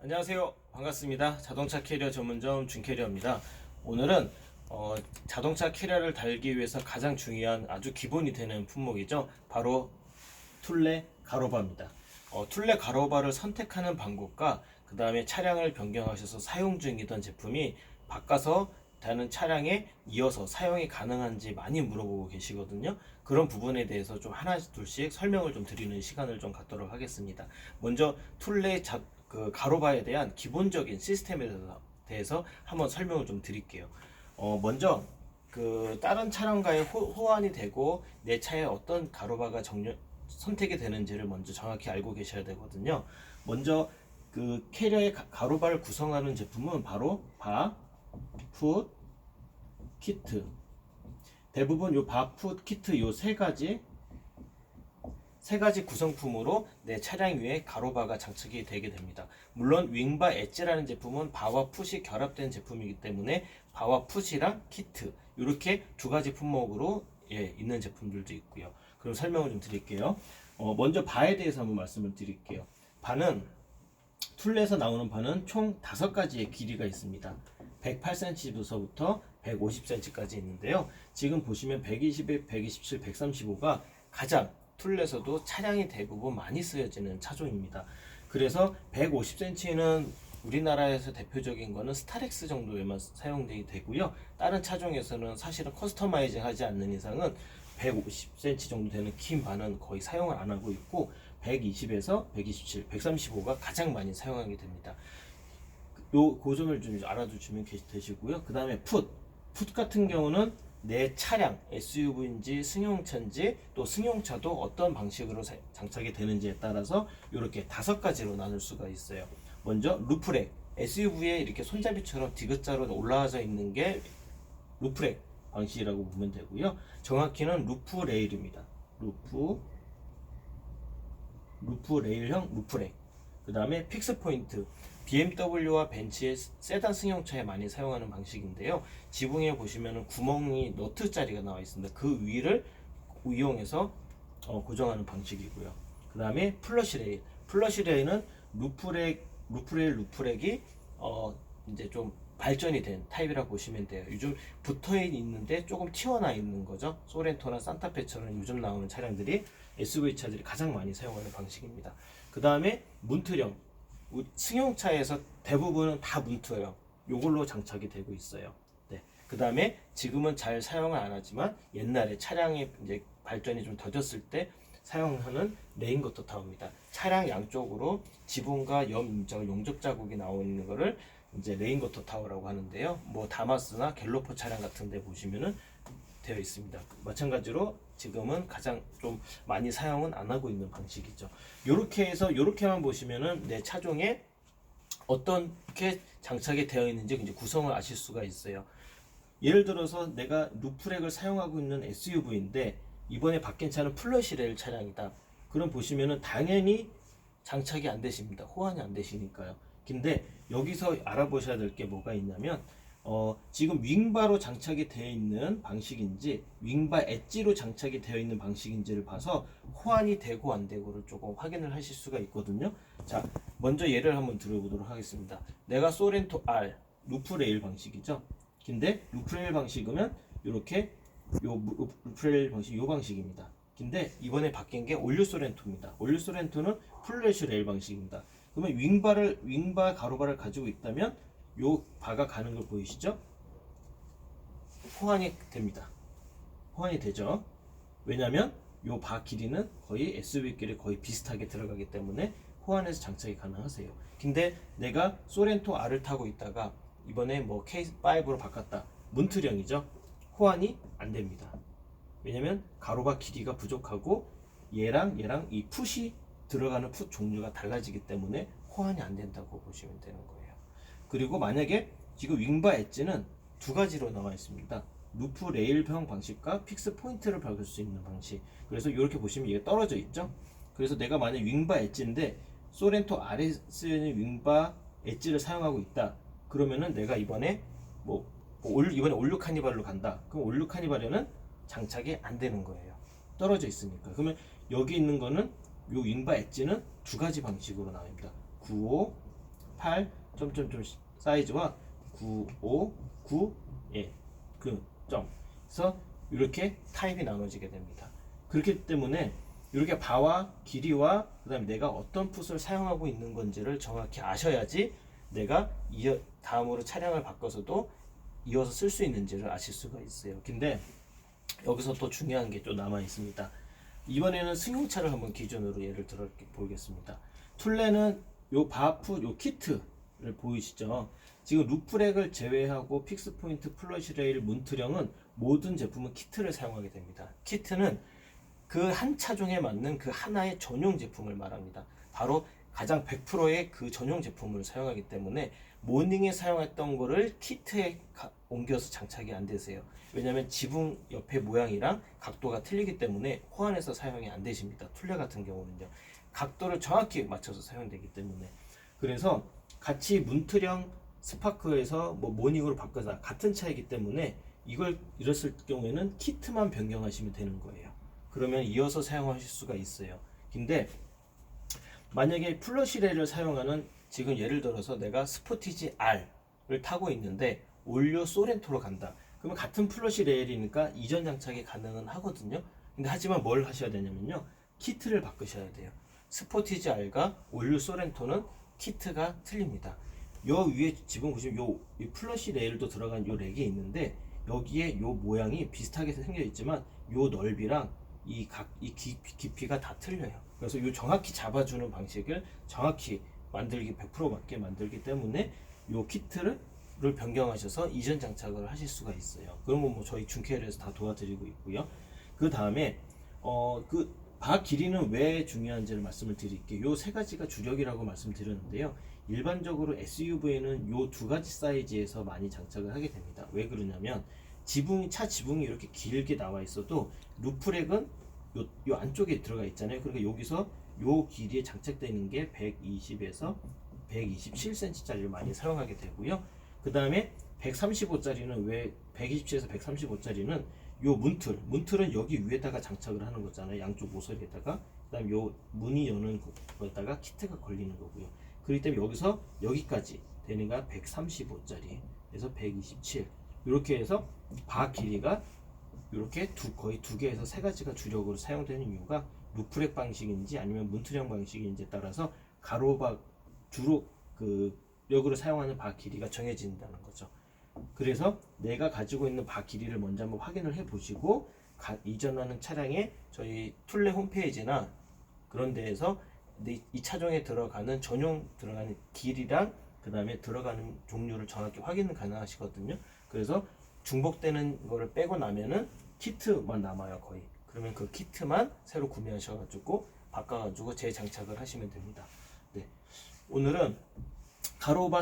안녕하세요. 반갑습니다. 자동차 캐리어 전문점 준캐리어입니다. 오늘은 자동차 캐리어를 달기 위해서 가장 중요한 아주 기본이 되는 품목이죠. 바로 툴레 가로바입니다. 툴레 가로바를 선택하는 방법과 그 다음에 차량을 변경하셔서 사용 중이던 제품이 바꿔서 다른 차량에 이어서 사용이 가능한지 많이 물어보고 계시거든요. 그런 부분에 대해서 좀 하나씩 둘씩 설명을 좀 드리는 시간을 좀 갖도록 하겠습니다. 먼저 툴레 가로바에 대한 기본적인 시스템에 대해서 한번 설명을 좀 드릴게요. 먼저 다른 차량과의 호환이 되고 내 차에 어떤 가로바가 선택이 되는지를 먼저 정확히 알고 계셔야 되거든요. 먼저 캐리어의 가로바를 구성하는 제품은 바로 바, 풋, 키트. 대부분 요 바, 풋, 키트 요 세 가지 구성품으로 내 차량 위에 가로바가 장착이 되게 됩니다. 물론 윙바 엣지라는 제품은 바와 풋이 결합된 제품이기 때문에 바와 풋이랑 키트 이렇게 두 가지 품목으로 있는 제품들도 있고요. 그럼 설명을 좀 드릴게요. 먼저 바에 대해서 한번 말씀을 드릴게요. 바는 툴레에서 나오는 바는 총 5가지의 길이가 있습니다. 108cm부터 150cm까지 있는데요. 지금 보시면 121, 127, 135가 가장 툴레에서도 차량이 대부분 많이 쓰여지는 차종입니다. 그래서 150cm는 우리나라에서 대표적인 거는 스타렉스 정도에만 사용되게 되고요. 다른 차종에서는 사실은 커스터마이징 하지 않는 이상은 150cm 정도 되는 긴 바는 거의 사용을 안 하고 있고 120에서 127, 135가 가장 많이 사용하게 됩니다. 그 점을 좀 알아두시면 되시고요. 그 다음에 풋 같은 경우는 내 차량, SUV인지 승용차인지 또 승용차도 어떤 방식으로 장착이 되는지에 따라서 이렇게 5가지로 나눌 수가 있어요. 먼저 루프렉, SUV에 이렇게 손잡이처럼 디귿자로 올라와져 있는 게 루프렉 방식이라고 보면 되고요. 정확히는 루프 레일입니다. 루프 레일형 루프렉. 그 다음에 픽스 포인트, BMW와 벤츠의 세단 승용차에 많이 사용하는 방식인데요. 지붕에 보시면 구멍이 너트 자리가 나와 있습니다. 그 위를 이용해서 고정하는 방식이고요. 그 다음에 플러시 레일. 플러시 레일은 루프렉이 이제 좀 발전이 된 타입이라고 보시면 돼요. 요즘 붙어 있는데 조금 튀어나와 있는 거죠. 소렌토나 산타페처럼 요즘 나오는 차량들이 SUV 차들이 가장 많이 사용하는 방식입니다. 그 다음에 문틀형, 승용차에서 대부분은 다 문틀형 요걸로 장착이 되고 있어요. 네. 그 다음에 지금은 잘 사용을 안 하지만 옛날에 차량이 이제 발전이 좀 더뎠을 때 사용하는 레인거터 타워입니다. 차량 양쪽으로 지붕과 옆 용접 자국이 나오는 거를 이제 레인거터 타워라고 하는데요. 뭐 다마스나 갤로퍼 차량 같은 데 보시면은 되어 있습니다. 마찬가지로 지금은 가장 좀 많이 사용은 안 하고 있는 방식이죠. 요렇게 해서 요렇게만 보시면은 내 차종에 어떻게 장착이 되어 있는지 이제 구성을 아실 수가 있어요. 예를 들어서 내가 루프렉을 사용하고 있는 SUV인데 이번에 바뀐 차는 플러시 레일 차량이다. 그럼 보시면은 당연히 장착이 안 되십니다. 호환이 안 되시니까요. 근데 여기서 알아보셔야 될 게 뭐가 있냐면 지금 윙바로 장착이 되어 있는 방식인지 윙바 엣지로 장착이 되어 있는 방식인지를 봐서 호환이 되고 안 되고를 조금 확인을 하실 수가 있거든요. 자, 먼저 예를 한번 들어보도록 하겠습니다. 내가 소렌토 R 루프 레일 방식이죠. 근데 루프 레일 방식이면 이렇게 루프 레일 방식 요 방식입니다. 근데 이번에 바뀐 게 올류 소렌토입니다. 올류 소렌토는 플래시 레일 방식입니다. 그러면 윙바 가로바를 가지고 있다면 요 바가 가는 걸 보이시죠? 호환이 됩니다. 호환이 되죠. 왜냐면 요 바 길이는 거의 SUV 길이 거의 비슷하게 들어가기 때문에 호환해서 장착이 가능하세요. 근데 내가 소렌토 R을 타고 있다가 이번에 뭐 K5로 바꿨다. 문틀형이죠. 호환이 안 됩니다. 왜냐면 가로바 길이가 부족하고 얘랑 이 풋이 들어가는 풋 종류가 달라지기 때문에 호환이 안 된다고 보시면 되는 거예요. 그리고 만약에 지금 윙바 엣지는 2가지로 나와 있습니다. 루프 레일형 방식과 픽스 포인트를 박을 수 있는 방식. 그래서 이렇게 보시면 이게 떨어져 있죠. 그래서 내가 만약 윙바 엣지인데 소렌토 RS는 윙바 엣지를 사용하고 있다. 그러면은 내가 이번에 이번에 올류 카니발로 간다. 그럼 올류 카니발에는 장착이 안 되는 거예요. 떨어져 있으니까. 그러면 여기 있는 거는 요 윙바 엣지는 2가지 방식으로 나옵니다. 95, 8 점점점 사이즈와 9, 5, 9, 예, 그 점. 그래서 이렇게 타입이 나눠지게 됩니다. 그렇기 때문에 이렇게 바와 길이와 그다음에 내가 어떤 풋을 사용하고 있는 건지를 정확히 아셔야지 내가 다음으로 차량을 바꿔서도 이어서 쓸 수 있는지를 아실 수가 있어요. 근데 여기서 또 중요한 게 또 남아 있습니다. 이번에는 승용차를 한번 기준으로 예를 들어 보겠습니다. 툴레는 요 바풋 요 키트를 보이시죠? 지금 루프렉을 제외하고 픽스 포인트, 플러시 레일, 문트령은 모든 제품은 키트를 사용하게 됩니다. 키트는 그 한 차종에 맞는 그 하나의 전용 제품을 말합니다. 바로 가장 100%의 그 전용 제품을 사용하기 때문에 모닝에 사용했던 거를 키트에 옮겨서 장착이 안 되세요. 왜냐하면 지붕 옆에 모양이랑 각도가 틀리기 때문에 호환해서 사용이 안 되십니다. 툴레 같은 경우는요. 각도를 정확히 맞춰서 사용되기 때문에. 그래서 같이 문트령 스파크에서 뭐 모닝으로 바꿔서 같은 차이기 때문에 이걸 이랬을 경우에는 키트만 변경하시면 되는 거예요. 그러면 이어서 사용하실 수가 있어요. 근데 만약에 플러시레를 사용하는 지금 예를 들어서 내가 스포티지 R을 타고 있는데 올류 소렌토로 간다. 그러면 같은 플러시 레일이니까 이전 장착이 가능은 하거든요. 근데 하지만 뭘 하셔야 되냐면요. 키트를 바꾸셔야 돼요. 스포티지 R과 올류 소렌토는 키트가 틀립니다. 요 위에 지금 보시면 요 플러시 레일도 들어간 요 렉이 있는데 여기에 요 모양이 비슷하게 생겨 있지만 요 넓이랑 이 깊이가 다 틀려요. 그래서 요 정확히 잡아주는 방식을 정확히 만들기 100% 맞게 만들기 때문에 요 키트를 변경하셔서 이전 장착을 하실 수가 있어요. 그런 건 뭐 저희 준케어에서 다 도와드리고 있고요. 그 다음에 그 바 길이는 왜 중요한지를 말씀을 드릴게요. 요 세 가지가 주력이라고 말씀드렸는데요. 일반적으로 SUV는 요 두 가지 사이즈에서 많이 장착을 하게 됩니다. 왜 그러냐면 차 지붕이 이렇게 길게 나와 있어도 루프렉은 요 안쪽에 들어가 있잖아요. 그러니까 여기서 요 길이에 장착되는 게 120에서 127cm짜리를 많이 사용하게 되고요. 그 다음에 135짜리는 왜 127에서 135짜리는 요 문틀은 여기 위에다가 장착을 하는 거잖아요. 양쪽 모서리에다가. 그 다음 요 문이 여는 거에다가 키트가 걸리는 거고요. 그렇기 때문에 여기서 여기까지 되는 게 135짜리 그래서 127 이렇게 해서 바 길이가 이렇게 거의 두 개에서 세 가지가 주력으로 사용되는 이유가 루프렉 방식인지 아니면 문트령 방식인지에 따라서 가로바 주로 그 역으로 사용하는 바 길이가 정해진다는 거죠. 그래서 내가 가지고 있는 바 길이를 먼저 한번 확인을 해 보시고 이전하는 차량의 저희 툴레 홈페이지나 그런 데에서 이 차종에 들어가는 전용 들어가는 길이랑 그 다음에 들어가는 종류를 정확히 확인은 가능하시거든요. 그래서 중복되는 거를 빼고 나면은 키트만 남아요 거의. 그러면 그 키트만 새로 구매하셔가지고 바꿔가지고 재장착을 하시면 됩니다. 네. 오늘은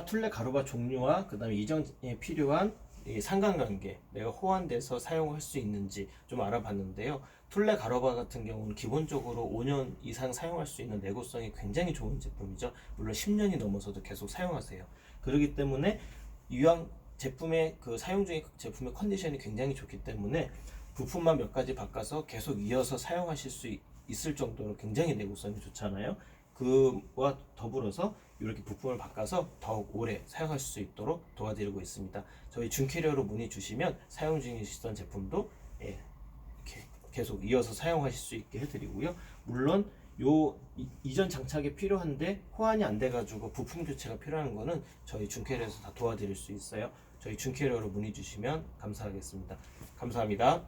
툴레 가로바 종류와 그 다음에 이전에 필요한 이 상관관계 내가 호환돼서 사용할 수 있는지 좀 알아봤는데요. 툴레 가로바 같은 경우는 기본적으로 5년 이상 사용할 수 있는 내구성이 굉장히 좋은 제품이죠. 물론 10년이 넘어서도 계속 사용하세요. 그렇기 때문에 이왕 제품의 그 사용 중인 제품의 컨디션이 굉장히 좋기 때문에 부품만 몇 가지 바꿔서 계속 이어서 사용하실 수 있을 정도로 굉장히 내구성이 좋잖아요. 그와 더불어서 이렇게 부품을 바꿔서 더욱 오래 사용할 수 있도록 도와드리고 있습니다. 저희 준캐리어로 문의 주시면 사용 중이시던 제품도 이렇게 계속 이어서 사용하실 수 있게 해드리고요. 물론 이전 장착이 필요한데 호환이 안 돼가지고 부품 교체가 필요한 거는 저희 준캐리어에서 다 도와드릴 수 있어요. 저희 준캐리어로 문의 주시면 감사하겠습니다. 감사합니다.